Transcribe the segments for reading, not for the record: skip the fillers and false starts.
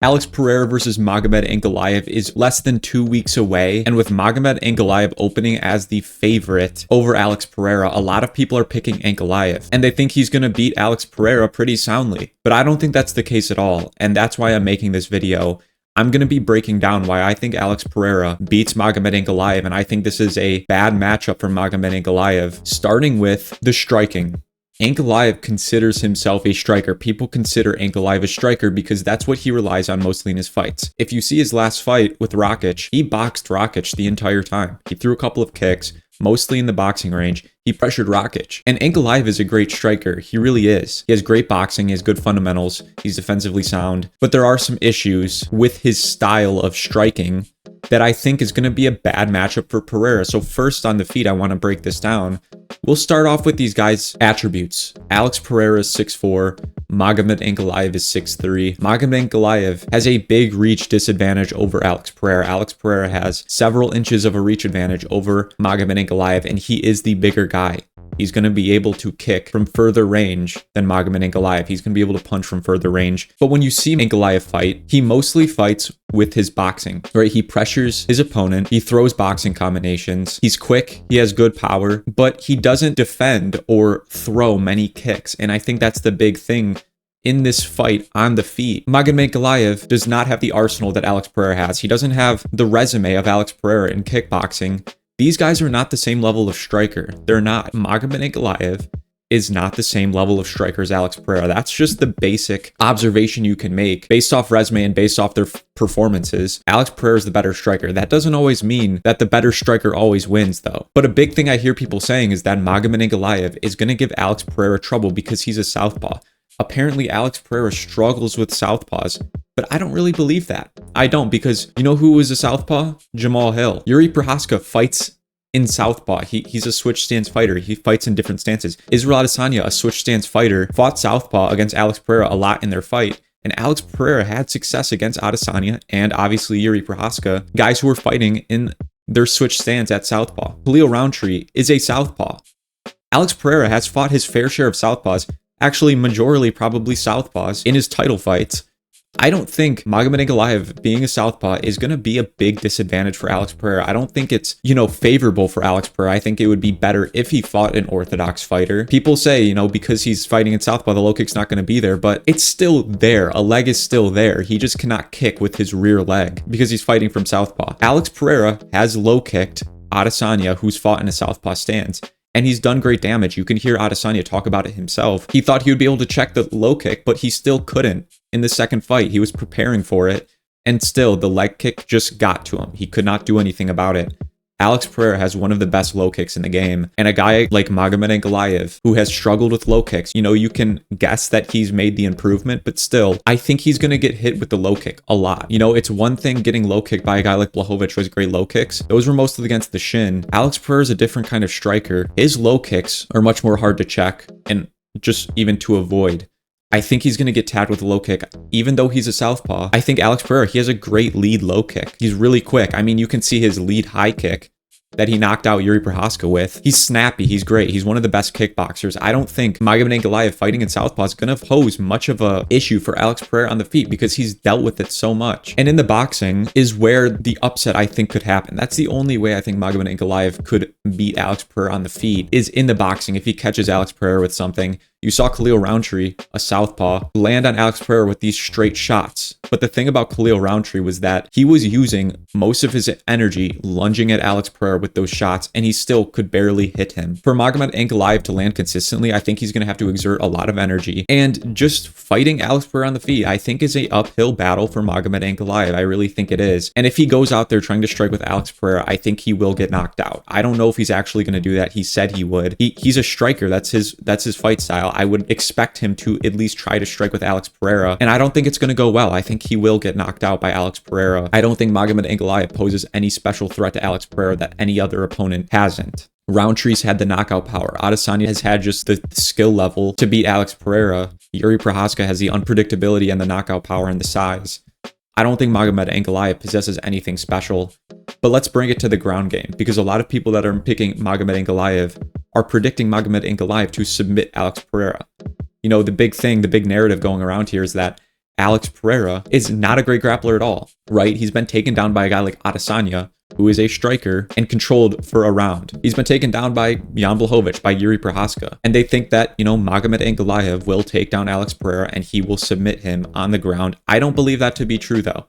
Alex Pereira versus Magomed Ankalaev is less than 2 weeks away, and with Magomed Ankalaev opening as the favorite over Alex Pereira, a lot of people are picking Ankalaev, and they think he's going to beat Alex Pereira pretty soundly. But I don't think that's the case at all, and that's why I'm making this video. I'm going to be breaking down why I think Alex Pereira beats Magomed Ankalaev, and I think this is a bad matchup for Magomed Ankalaev, starting with the striking. Ankalaev considers himself a striker. People consider Ankalaev a striker because that's what he relies on mostly in his fights. If you see his last fight with Rakic, he boxed Rakic the entire time. He threw a couple of kicks, mostly in the boxing range. He pressured Rakic. And Ankalaev is a great striker. He really is. He has great boxing. He has good fundamentals. He's defensively sound. But there are some issues with his style of striking that I think is going to be a bad matchup for Pereira. So first on the feet, I want to break this down. We'll start off with these guys' attributes. Alex Pereira is 6'4", Magomed Ankalaev is 6'3". Magomed Ankalaev has a big reach disadvantage over Alex Pereira. Alex Pereira has several inches of a reach advantage over Magomed Ankalaev, and he is the bigger guy. He's going to be able to kick from further range than Magomed Ankalaev. He's going to be able to punch from further range. But when you see Ankalaev fight, he mostly fights with his boxing, right? He pressures his opponent. He throws boxing combinations. He's quick. He has good power, but he doesn't defend or throw many kicks. And I think that's the big thing in this fight on the feet. Magomed Ankalaev does not have the arsenal that Alex Pereira has. He doesn't have the resume of Alex Pereira in kickboxing. These guys are not the same level of striker. They're not. Magomed Ankalaev is not the same level of striker as Alex Pereira. That's just the basic observation you can make based off resume and based off their performances. Alex Pereira is the better striker. That doesn't always mean that the better striker always wins, though. But a big thing I hear people saying is that Magomed Ankalaev is going to give Alex Pereira trouble because he's a southpaw. Apparently, Alex Pereira struggles with southpaws, but I don't really believe that. I don't, because you know who is a southpaw? Jamal Hill. Yuri Prochazka fights in southpaw. He's a switch stance fighter. He fights in different stances. Israel Adesanya, a switch stance fighter, fought southpaw against Alex Pereira a lot in their fight. And Alex Pereira had success against Adesanya and obviously Yuri Prochazka, guys who were fighting in their switch stance at southpaw. Khalil Roundtree is a southpaw. Alex Pereira has fought his fair share of southpaws, actually majorly probably southpaws in his title fights. I don't think Magomed Ankalaev being a southpaw is going to be a big disadvantage for Alex Pereira. I don't think it's, favorable for Alex Pereira. I think it would be better if he fought an orthodox fighter. People say, because he's fighting in southpaw, the low kick's not going to be there, but it's still there. A leg is still there. He just cannot kick with his rear leg because he's fighting from southpaw. Alex Pereira has low kicked Adesanya, who's fought in a southpaw stance, and he's done great damage. You can hear Adesanya talk about it himself. He thought he would be able to check the low kick, but he still couldn't in the second fight. He was preparing for it, and still the leg kick just got to him. He could not do anything about it. Alex Pereira has one of the best low kicks in the game, and a guy like Magomed Ankalaev, who has struggled with low kicks, you can guess that he's made the improvement, but still, I think he's going to get hit with the low kick a lot. It's one thing getting low kicked by a guy like Blachowicz, who has great low kicks. Those were mostly against the shin. Alex Pereira is a different kind of striker. His low kicks are much more hard to check and just even to avoid. I think he's going to get tagged with a low kick, even though he's a southpaw. I think Alex Pereira, he has a great lead low kick. He's really quick. I mean, you can see his lead high kick that he knocked out Yuri Prochazka with. He's snappy. He's great. He's one of the best kickboxers. I don't think Magomed Ankalaev fighting in southpaw is going to pose much of a issue for Alex Pereira on the feet because he's dealt with it so much. And in the boxing is where the upset I think could happen. That's the only way I think Magomed Ankalaev could beat Alex Pereira on the feet is in the boxing. If he catches Alex Pereira with something. You saw Khalil Roundtree, a southpaw, land on Alex Pereira with these straight shots. But the thing about Khalil Roundtree was that he was using most of his energy lunging at Alex Pereira with those shots, and he still could barely hit him. For Magomed Ankalaev to land consistently, I think he's going to have to exert a lot of energy. And just fighting Alex Pereira on the feet, I think is a uphill battle for Magomed Ankalaev. I really think it is. And if he goes out there trying to strike with Alex Pereira, I think he will get knocked out. I don't know if he's actually going to do that. He said he would. He's a striker. That's his fight style. I would expect him to at least try to strike with Alex Pereira, and I don't think it's going to go well. I think he will get knocked out by Alex Pereira. I don't think Magomed Ankalaev poses any special threat to Alex Pereira that any other opponent hasn't. Roundtree's had the knockout power. Adesanya has had just the skill level to beat Alex Pereira. Yuri Prochazka has the unpredictability and the knockout power and the size. I don't think Magomed Ankalaev possesses anything special. But let's bring it to the ground game, because a lot of people that are picking Magomed Ankalaev are predicting Magomed Ankalaev to submit Alex Pereira. The big thing, the big narrative going around here is that Alex Pereira is not a great grappler at all, right? He's been taken down by a guy like Adesanya, who is a striker and controlled for a round. He's been taken down by Jan Blachowicz, by Yuri Prochazka. And they think that, Magomed Ankalaev will take down Alex Pereira and he will submit him on the ground. I don't believe that to be true, though.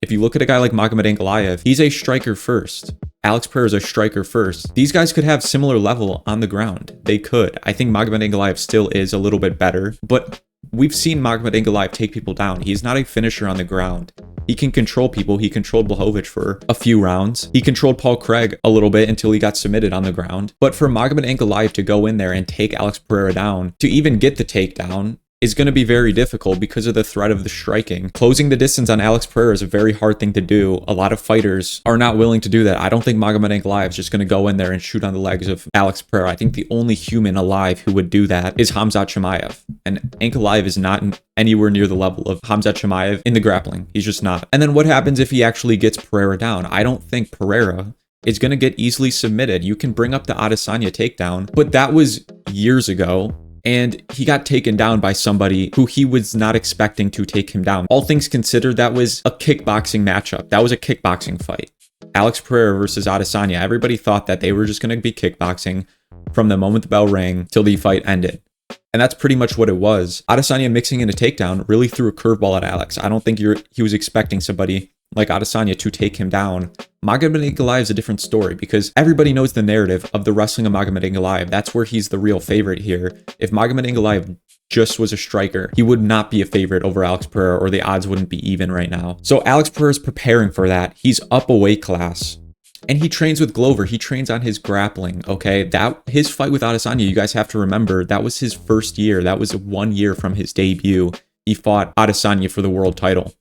If you look at a guy like Magomed Ankalaev, he's a striker first. Alex Pereira is a striker first. These guys could have similar level on the ground. They could. I think Magomed Ankalaev still is a little bit better, but we've seen Magomed Ankalaev take people down. He's not a finisher on the ground. He can control people. He controlled Blachowicz for a few rounds. He controlled Paul Craig a little bit until he got submitted on the ground. But for Magomed Ankalaev to go in there and take Alex Pereira down, to even get the takedown, is going to be very difficult because of the threat of the striking. Closing the distance on Alex Pereira is a very hard thing to do. A lot of fighters are not willing to do that. I don't think Magomed Ankalaev is just going to go in there and shoot on the legs of Alex Pereira. I think the only human alive who would do that is Khamzat Chimaev. And Ankalaev is not anywhere near the level of Khamzat Chimaev in the grappling. He's just not. And then what happens if he actually gets Pereira down? I don't think Pereira is going to get easily submitted. You can bring up the Adesanya takedown, but that was years ago. And he got taken down by somebody who he was not expecting to take him down. All things considered, that was a kickboxing matchup. That was a kickboxing fight. Alex Pereira versus Adesanya. Everybody thought that they were just going to be kickboxing from the moment the bell rang till the fight ended. And that's pretty much what it was. Adesanya mixing in a takedown really threw a curveball at Alex. I don't think he was expecting somebody like Adesanya to take him down. Magomed Ankalaev is a different story because everybody knows the narrative of the wrestling of Magomed Ankalaev. That's where he's the real favorite here. If Magomed Ankalaev just was a striker, he would not be a favorite over Alex Pereira, or the odds wouldn't be even right now. So Alex Pereira is preparing for that. He's up a weight class. And he trains with Glover. He trains on his grappling, okay? His fight with Adesanya, you guys have to remember, that was his first year. That was 1 year from his debut. He fought Adesanya for the world title.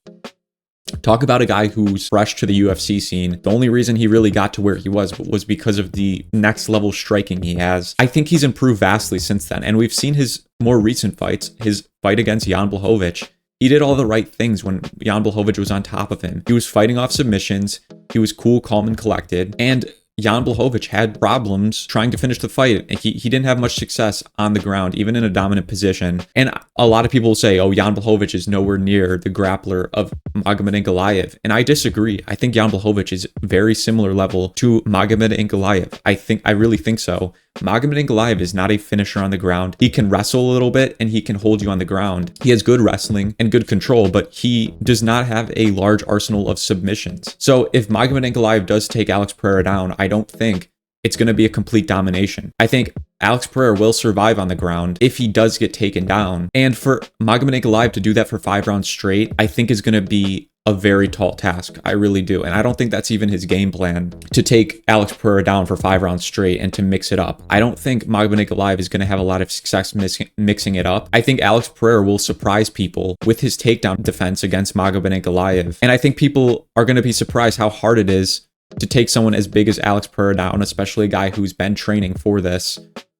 Talk about a guy who's fresh to the UFC scene. The only reason he really got to where he was because of the next level striking he has. I think he's improved vastly since then. And we've seen his more recent fights, his fight against Jan Blachowicz. He did all the right things when Jan Blachowicz was on top of him. He was fighting off submissions. He was cool, calm, and collected. And Jan Blachowicz had problems trying to finish the fight. He didn't have much success on the ground, even in a dominant position. And a lot of people say, oh, Jan Blachowicz is nowhere near the grappler of Magomed Ankalaev. And I disagree. I think Jan Blachowicz is very similar level to Magomed Ankalaev. I really think so. Magomed Ankalaev is not a finisher on the ground. He can wrestle a little bit and he can hold you on the ground. He has good wrestling and good control, but he does not have a large arsenal of submissions. So if Magomed Ankalaev does take Alex Pereira down, I don't think it's going to be a complete domination. I think Alex Pereira will survive on the ground if he does get taken down. And for Magomed Ankalaev to do that for 5 rounds straight, I think is going to be a very tall task. I really do. And I don't think that's even his game plan, to take Alex Pereira down for 5 rounds straight and to mix it up. I don't think Magomed Ankalaev is going to have a lot of success mixing it up. I think Alex Pereira will surprise people with his takedown defense against Magomed Ankalaev. And I think people are going to be surprised how hard it is to take someone as big as Alex Pereira down, especially a guy who's been training for this.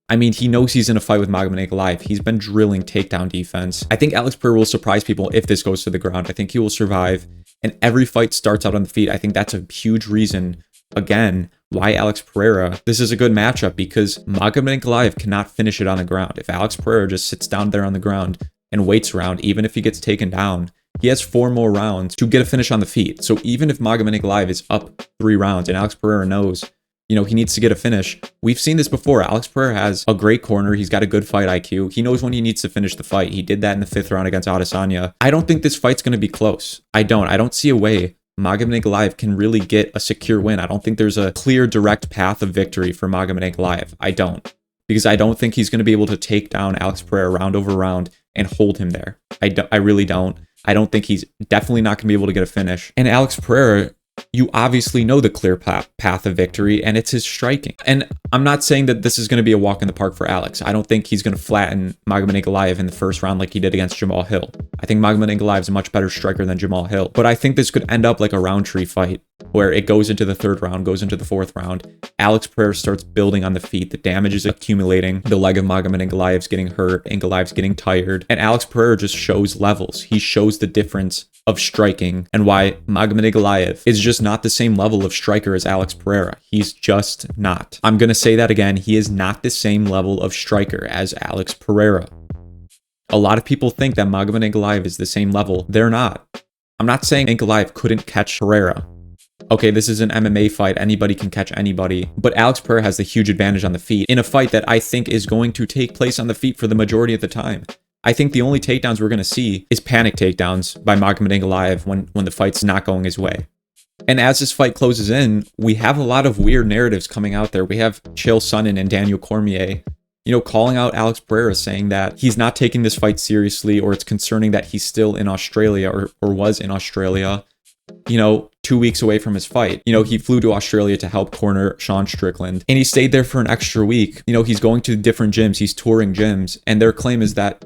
I mean, he knows he's in a fight with Magomed Ankalaev. He's been drilling takedown defense. I think Alex Pereira will surprise people if this goes to the ground. I think he will survive. And every fight starts out on the feet. I think that's a huge reason, again, why Alex Pereira, this is a good matchup, because Magomed Ankalaev cannot finish it on the ground. If Alex Pereira just sits down there on the ground and waits around, even if he gets taken down, he has 4 more rounds to get a finish on the feet. So even if Magomed Ankalaev is up 3 rounds and Alex Pereira knows, he needs to get a finish. We've seen this before. Alex Pereira has a great corner. He's got a good fight IQ. He knows when he needs to finish the fight. He did that in the 5th round against Adesanya. I don't think this fight's going to be close. I don't see a way Magomed Ankalaev can really get a secure win. I don't think there's a clear, direct path of victory for Magomed Ankalaev. I don't. Because I don't think he's going to be able to take down Alex Pereira round over round and hold him there. I really don't. I don't think he's definitely not going to be able to get a finish. And Alex Pereira, you obviously know the clear path of victory, and it's his striking. And I'm not saying that this is going to be a walk in the park for Alex. I don't think he's going to flatten Magomed Ankalaev in the first round like he did against Jamal Hill. I think Magomed Ankalaev is a much better striker than Jamal Hill. But I think this could end up like a Roundtree fight, where it goes into the 3rd round, goes into the 4th round. Alex Pereira starts building on the feet. The damage is accumulating. The leg of Magomed Ankalaev's getting hurt. Ankalaev's getting tired. And Alex Pereira just shows levels. He shows the difference of striking and why Magomed Ankalaev is just not the same level of striker as Alex Pereira. He's just not. I'm going to say that again. He is not the same level of striker as Alex Pereira. A lot of people think that Magomed Ankalaev is the same level. They're not. I'm not saying Ankalaev couldn't catch Pereira. Okay, this is an MMA fight. Anybody can catch anybody. But Alex Pereira has the huge advantage on the feet in a fight that I think is going to take place on the feet for the majority of the time. I think the only takedowns we're going to see is panic takedowns by Magomed Ankalaev when the fight's not going his way. And as this fight closes in, we have a lot of weird narratives coming out there. We have Chael Sonnen and Daniel Cormier, calling out Alex Pereira, saying that he's not taking this fight seriously, or it's concerning that he's still in Australia or was in Australia, 2 weeks away from his fight. He flew to Australia to help corner Sean Strickland, and he stayed there for an extra week. He's going to different gyms, he's touring gyms, and their claim is that,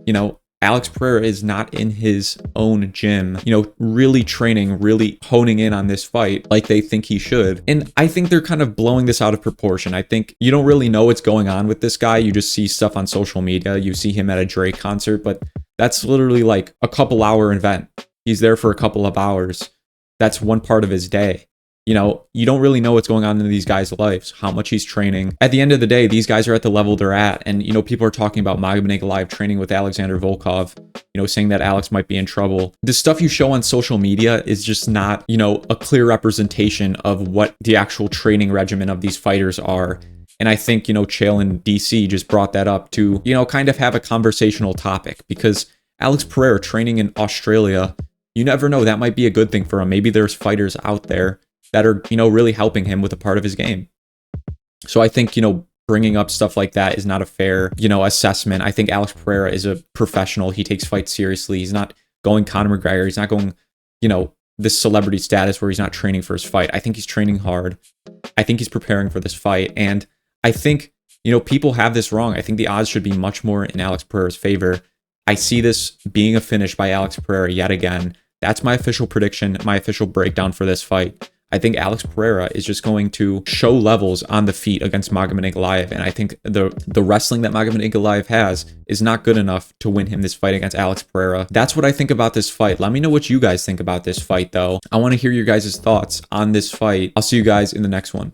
Alex Pereira is not in his own gym, really training, really honing in on this fight like they think he should. And I think they're kind of blowing this out of proportion. I think you don't really know what's going on with this guy. You just see stuff on social media. You see him at a Drake concert, but that's literally like a couple-hour event. He's there for a couple of hours. That's one part of his day. You don't really know what's going on in these guys' lives, how much he's training. At the end of the day, these guys are at the level they're at. And, people are talking about Magomed Ankalaev training with Alexander Volkov, saying that Alex might be in trouble. The stuff you show on social media is just not, a clear representation of what the actual training regimen of these fighters are. And I think, Chael and DC just brought that up to, kind of have a conversational topic, because Alex Pereira training in Australia, you never know, that might be a good thing for him. Maybe there's fighters out there that are, really helping him with a part of his game. So I think, bringing up stuff like that is not a fair, assessment. I think Alex Pereira is a professional. He takes fights seriously. He's not going Conor McGregor. He's not going, this celebrity status where he's not training for his fight. I think he's training hard. I think he's preparing for this fight. And I think, people have this wrong. I think the odds should be much more in Alex Pereira's favor. I see this being a finish by Alex Pereira yet again. That's my official prediction, my official breakdown for this fight. I think Alex Pereira is just going to show levels on the feet against Magomed Ankalaev, and I think the wrestling that Magomed Ankalaev has is not good enough to win him this fight against Alex Pereira. That's what I think about this fight. Let me know what you guys think about this fight, though. I want to hear your guys' thoughts on this fight. I'll see you guys in the next one.